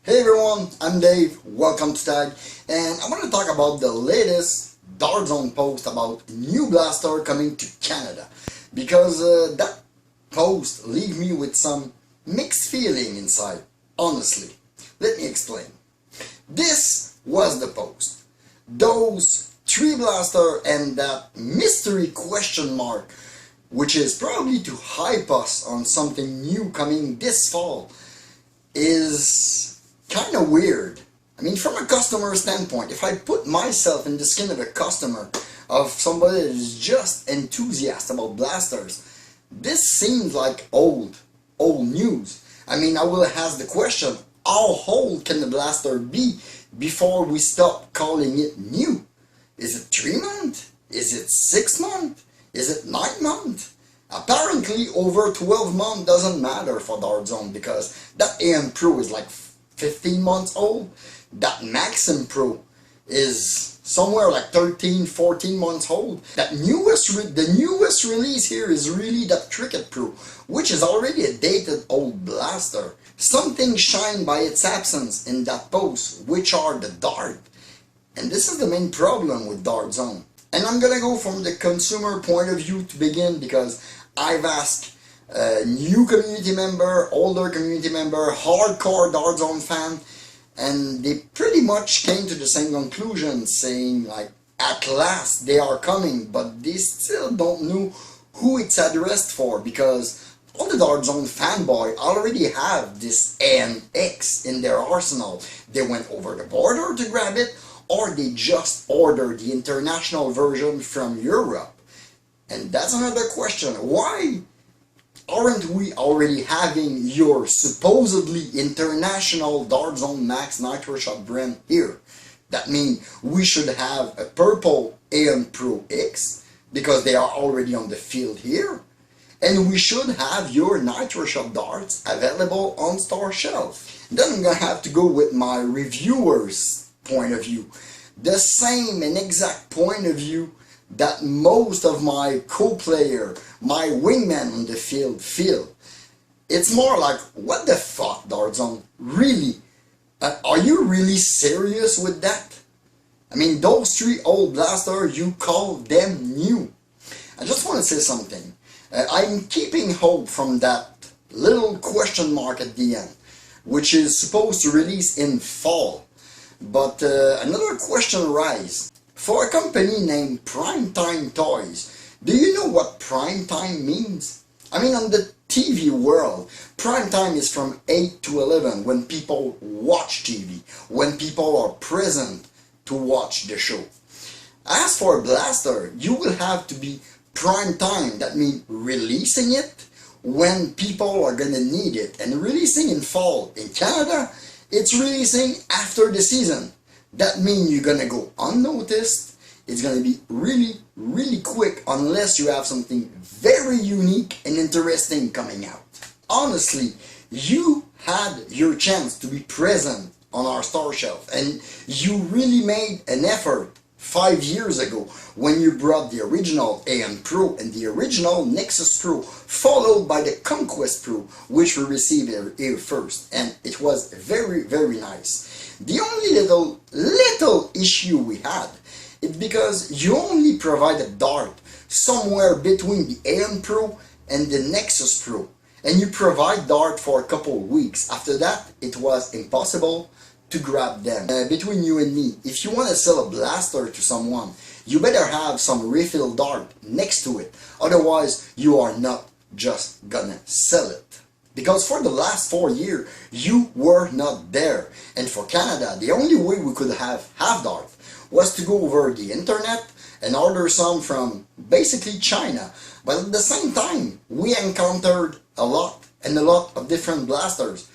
Hey everyone, I'm Dave, welcome to Tag, and I want to talk about the latest Dart Zone post about new blaster coming to Canada, because that post leave me with some mixed feeling inside, honestly. Let me explain. This was the post. Those three blaster and that mystery question mark, which is probably to hype us on something new coming this fall, is kind of weird. I mean, from a customer standpoint, if I put myself in the skin of a customer, of somebody that is just enthusiastic about blasters, this seems like old news. I mean, I will ask the question, how old can the blaster be before we stop calling it new? Is it 3 months? Is it 6 months? Is it 9 months? Apparently over 12 months doesn't matter for Dart Zone, because that AM Pro is like 15 months old. That Maxim Pro is somewhere like 13, 14 months old. The newest release here is really that Cricket Pro, which is already a dated old blaster. Something shined by its absence in that post, which are the Dart. And this is the main problem with Dart Zone. And I'm gonna go from the consumer point of view to begin, because I've asked new community member, older community member, hardcore Dart Zone fan, and they pretty much came to the same conclusion, saying like, at last they are coming, but they still don't know who it's addressed for, because all the Dart Zone fanboy already have this ANX in their arsenal. They went over the border to grab it, or they just ordered the international version from Europe. And that's another question. Why aren't we already having your supposedly international Dart Zone Max Nitro Shot brand here? That means we should have a purple AM Pro X, because they are already on the field here. And we should have your Nitro Shot darts available on store shelf. Then I'm gonna have to go with my reviewer's point of view. The same and exact point of view that most of my co-player, my wingman on the field feel. It's more like, what the fuck, Dart Zone? Really? Are you really serious with that? I mean, those three old blasters, you call them new. I just want to say something. I'm keeping hope from that little question mark at the end, which is supposed to release in fall. But another question arises. For a company named Primetime Toys, do you know what primetime means? I mean, on the TV world, primetime is from 8 to 11, when people watch TV, when people are present to watch the show. As for a blaster, you will have to be prime time. That means releasing it when people are gonna need it. And releasing in fall in Canada, it's releasing after the season. That means you're gonna go unnoticed. It's gonna be really quick, unless you have something very unique and interesting coming out. Honestly, you had your chance to be present on our store shelf, and you really made an effort 5 years ago when you brought the original AM Pro and the original Nexus Pro, followed by the Conquest Pro, which we received here first, and it was very nice. The only little issue we had is because you only provide a dart somewhere between the AM Pro and the Nexus Pro, and you provide dart for a couple of weeks. After that, it was impossible to grab them. Between you and me, if you want to sell a blaster to someone, you better have some refill dart next to it, otherwise you are not just gonna sell it. Because for the last 4 years, you were not there. And for Canada, the only way we could have dart was to go over the internet and order some from basically China. But at the same time, we encountered a lot of different blasters.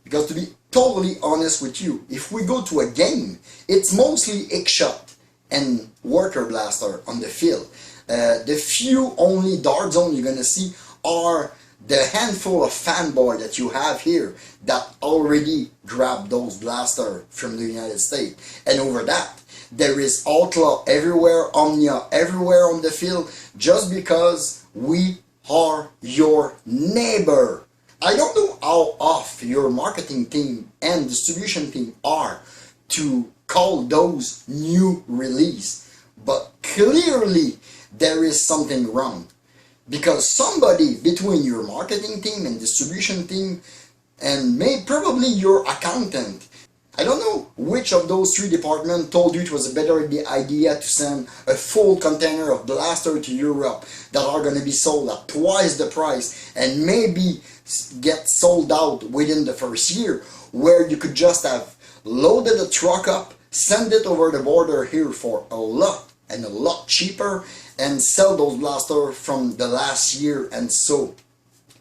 Because to be totally honest with you, if we go to a game, it's mostly X-Shot and Worker Blaster on the field. The few only Dart Zone you're gonna see are the handful of fanboy that you have here that already grabbed those blasters from the United States. And over that, there is Outlaw everywhere, Omnia everywhere on the field, just because we are your neighbor. I don't know how off your marketing team and distribution team are to call those new release. But clearly there is something wrong, because somebody between your marketing team and distribution team and probably your accountant, I don't know which of those three departments told you it was a better idea to send a full container of blaster to Europe that are going to be sold at twice the price and maybe get sold out within the first year, where you could just have loaded a truck up, send it over the border here for a lot cheaper, and sell those blasters from the last year. And so,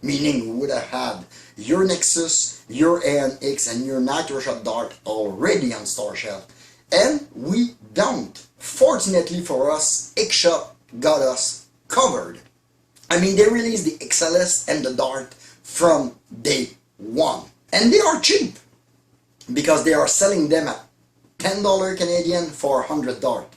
meaning we would have had your Nexus, your ANX, and your NitroShot Dart already on store shelf. And we don't. Fortunately for us, X-Shot got us covered. I mean, they released the XLS and the Dart from day one. And they are cheap, because they are selling them at $10 Canadian for 100 Dart.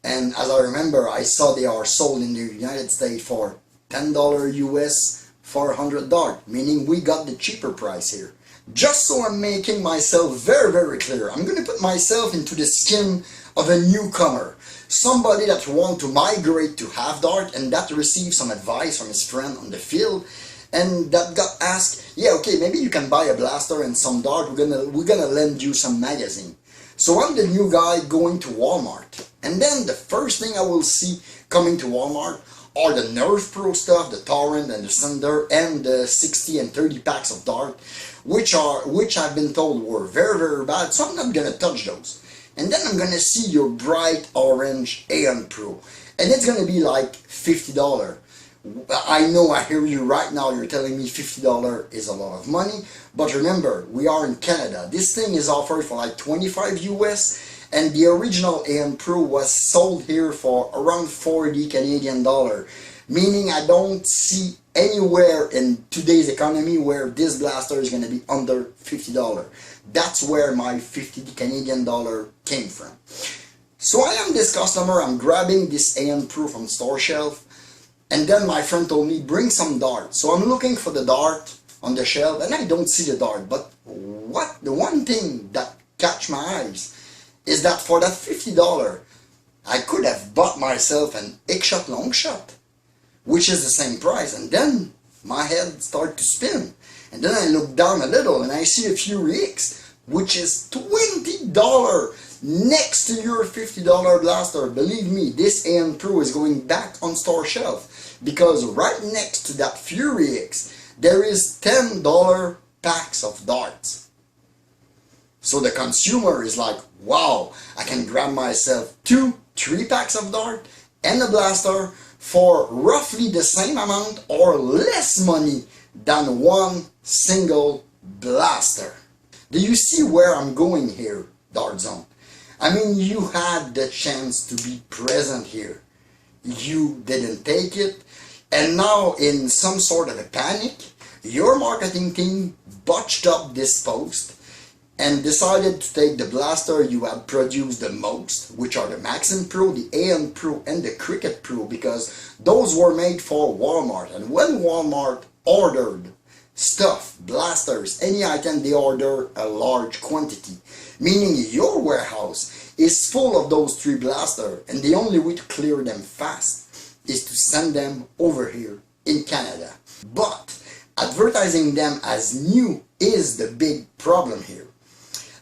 And as I remember, I saw they are sold in the United States for $10 US for 100 Dart, meaning we got the cheaper price here. Just so I'm making myself very, very clear, I'm going to put myself into the skin of a newcomer, somebody that wants to migrate to half Dart and that received some advice from his friend on the field, and that got asked, yeah, okay, maybe you can buy a blaster and some Dart, we're gonna lend you some magazine. So I'm the new guy going to Walmart, and then the first thing I will see coming to Walmart are the Nerf Pro stuff, the Torrent and the Thunder, and the 60 and 30 packs of Dart, which I've been told were very, very bad, so I'm not gonna touch those. And then I'm gonna see your bright orange AN Pro, and it's gonna be like $50. I know, I hear you right now, you're telling me $50 is a lot of money, but remember, we are in Canada. This thing is offered for like 25 US, and the original AN Pro was sold here for around 40 Canadian dollar, meaning I don't see anywhere in today's economy where this blaster is going to be under $50. That's where my 50 Canadian dollar came from. So I am this customer, I'm grabbing this AN Pro from store shelf, and then my friend told me, bring some Dart. So I'm looking for the Dart on the shelf, and I don't see the Dart, but the one thing that catch my eyes is that for that $50, I could have bought myself an X-Shot long shot, which is the same price. And then my head started to spin. And then I look down a little and I see a Fury X, which is $20 next to your $50 blaster. Believe me, this AN Pro is going back on store shelf, because right next to that Fury X, there is $10 packs of darts. So the consumer is like, wow, I can grab myself 2-3 packs of Dart and a blaster for roughly the same amount or less money than one single blaster. Do you see where I'm going here, Dart Zone? I mean, you had the chance to be present here. You didn't take it, and now in some sort of a panic, your marketing team botched up this post and decided to take the blaster you had produced the most, which are the Maxim Pro, the AN Pro, and the Cricket Pro, because those were made for Walmart. And when Walmart ordered stuff, blasters, any item, they order a large quantity, meaning your warehouse is full of those 3 blasters, and the only way to clear them fast is to send them over here in Canada. But advertising them as new is the big problem here.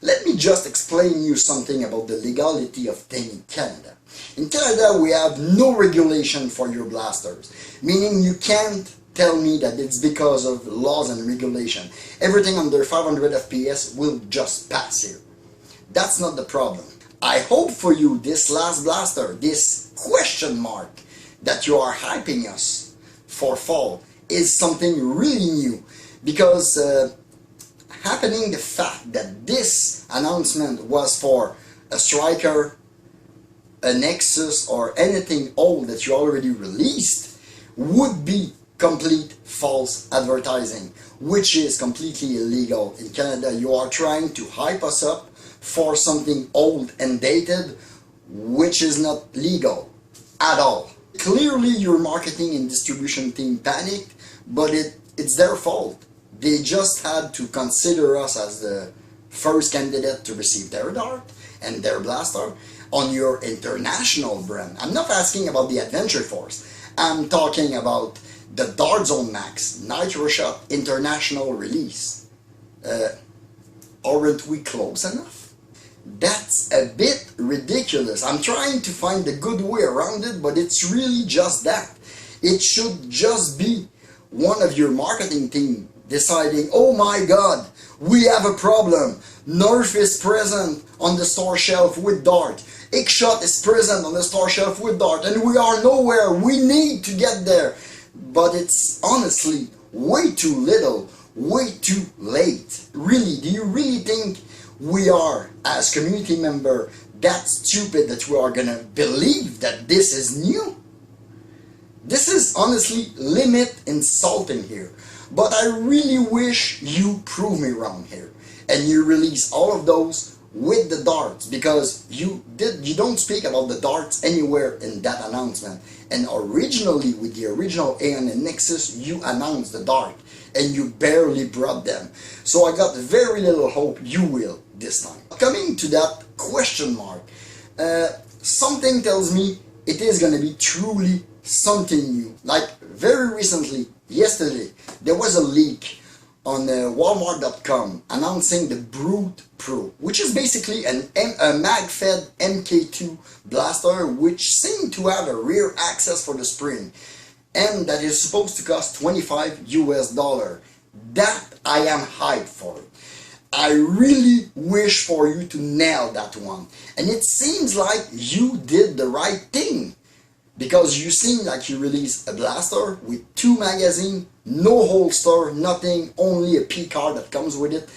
Let me just explain you something about the legality of things in Canada. In Canada, we have no regulation for your blasters, meaning you can't tell me that it's because of laws and regulation. Everything under 500 FPS will just pass here. That's not the problem. I hope for you this last blaster, this question mark that you are hyping us for fall, is something really new, because happening the fact that this announcement was for a Striker, a Nexus, or anything old that you already released would be complete false advertising, which is completely illegal in Canada. You are trying to hype us up for something old and dated, which is not legal at all. Clearly your marketing and distribution team panicked, but it's their fault. They just had to consider us as the first candidate to receive their dart and their blaster on your international brand. I'm not asking about the Adventure Force. I'm talking about the Dart Zone Max Nitro Shot international release. Aren't we close enough? That's a bit ridiculous. I'm trying to find a good way around it, but it's really just that. It should just be one of your marketing team deciding, oh my god, we have a problem. Nerf is present on the store shelf with Dart. X-Shot is present on the store shelf with Dart, and we are nowhere. We need to get there. But it's honestly way too little, way too late. Really, do you really think we are, as community member, that stupid that we are gonna believe that this is new? This is honestly limit insulting here. But I really wish you prove me wrong here and you release all of those with the darts, because you don't speak about the darts anywhere in that announcement. And originally with the original Aeon and Nexus, you announced the dart and you barely brought them. So I got very little hope you will this time. Coming to that question mark, something tells me it is going to be truly something new. Like very recently, yesterday, there was a leak on Walmart.com announcing the Brute Pro, which is basically a mag-fed MK2 blaster which seemed to have a rear access for the spring, and that is supposed to cost $25 US. That I am hyped for. I really wish for you to nail that one, and it seems like you did the right thing, because you seem like you released a blaster with 2 magazines, no holster, nothing, only a P card that comes with it,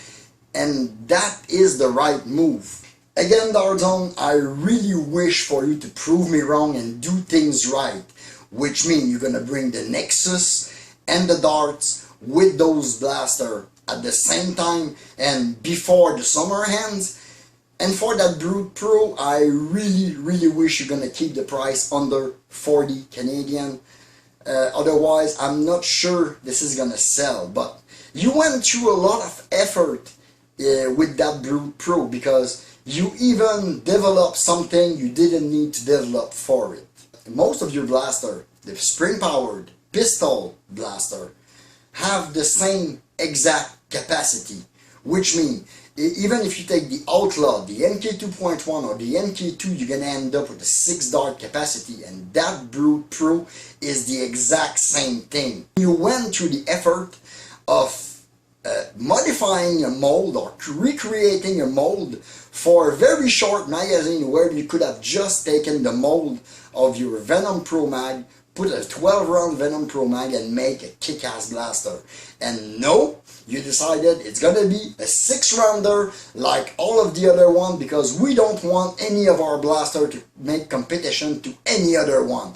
and that is the right move. Again, Dart Zone, I really wish for you to prove me wrong and do things right, which means you're gonna bring the Nexus and the darts with those blasters at the same time and before the summer ends. And for that Brute Pro, I really wish you're gonna keep the price under 40 Canadian. Otherwise, I'm not sure this is gonna sell. But you went through a lot of effort with that Brute Pro, because you even developed something you didn't need to develop for it. Most of your blaster, the spring-powered pistol blaster, have the same exact capacity, which means even if you take the Outlaw, the MK2.1 or the MK2, you're gonna end up with a 6 dart capacity, and that Brute Pro is the exact same thing. You went through the effort of modifying a mold or recreating a mold for a very short magazine, where you could have just taken the mold of your Venom Pro Mag, put a 12 round Venom Pro Mag and make a kick-ass blaster. And no, you decided it's gonna be a 6 rounder like all of the other one, because we don't want any of our blaster to make competition to any other one.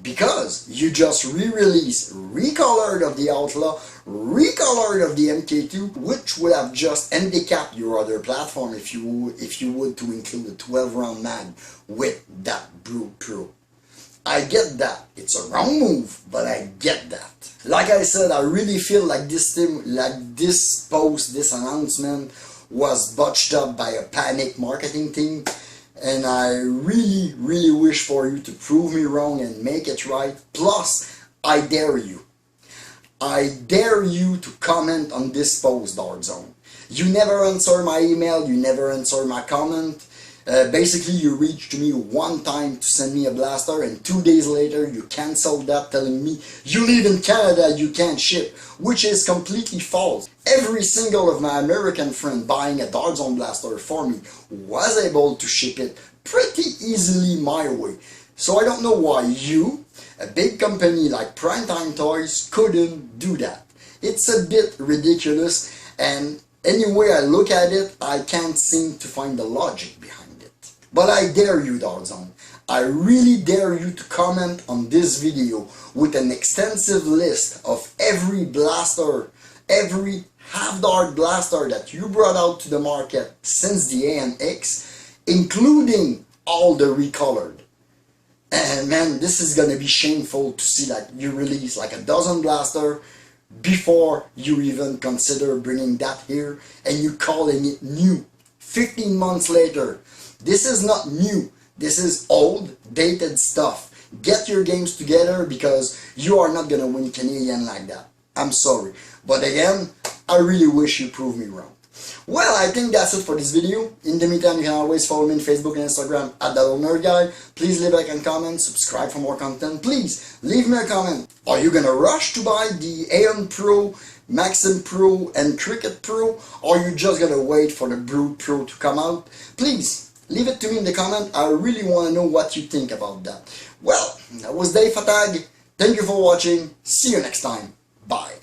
Because you just re-released recolored of the Outlaw, recolored of the MK2, which would have just handicapped your other platform if you would to include a 12 round mag with that Brute Pro. I get that. It's a wrong move, but I get that. Like I said, I really feel like this announcement was botched up by a panic marketing team, and I really wish for you to prove me wrong and make it right. Plus, I dare you. I dare you to comment on this post, Dart Zone. You never answer my email, you never answer my comment. Basically, you reached me one time to send me a blaster, and 2 days later you canceled that, telling me you live in Canada, you can't ship, which is completely false. Every single of my American friend buying a Dart Zone blaster for me was able to ship it pretty easily my way. So I don't know why you, a big company like Primetime Toys, couldn't do that. It's a bit ridiculous, and any way I look at it, I can't seem to find the logic behind it. But I dare you, Dart Zone. I really dare you to comment on this video with an extensive list of every blaster, every half-dart blaster that you brought out to the market since the ANX, including all the recolored. And man, this is gonna be shameful to see that you release like a dozen blaster before you even consider bringing that here and you calling it new 15 months later. This is not new. This is old, dated stuff. Get your games together because you are not gonna win Canadian like that. I'm sorry. But again, I really wish you prove me wrong. Well, I think that's it for this video. In the meantime, you can always follow me on Facebook and Instagram at ThatOldNerdGuy. Please leave a like and comment, subscribe for more content. Please leave me a comment. Are you gonna rush to buy the Aeon Pro, Maxim Pro, and Cricut Pro? Or are you just gonna wait for the Brute Pro to come out? Please leave it to me in the comment. I really want to know what you think about that. Well, that was Dave Fatag. Thank you for watching. See you next time. Bye.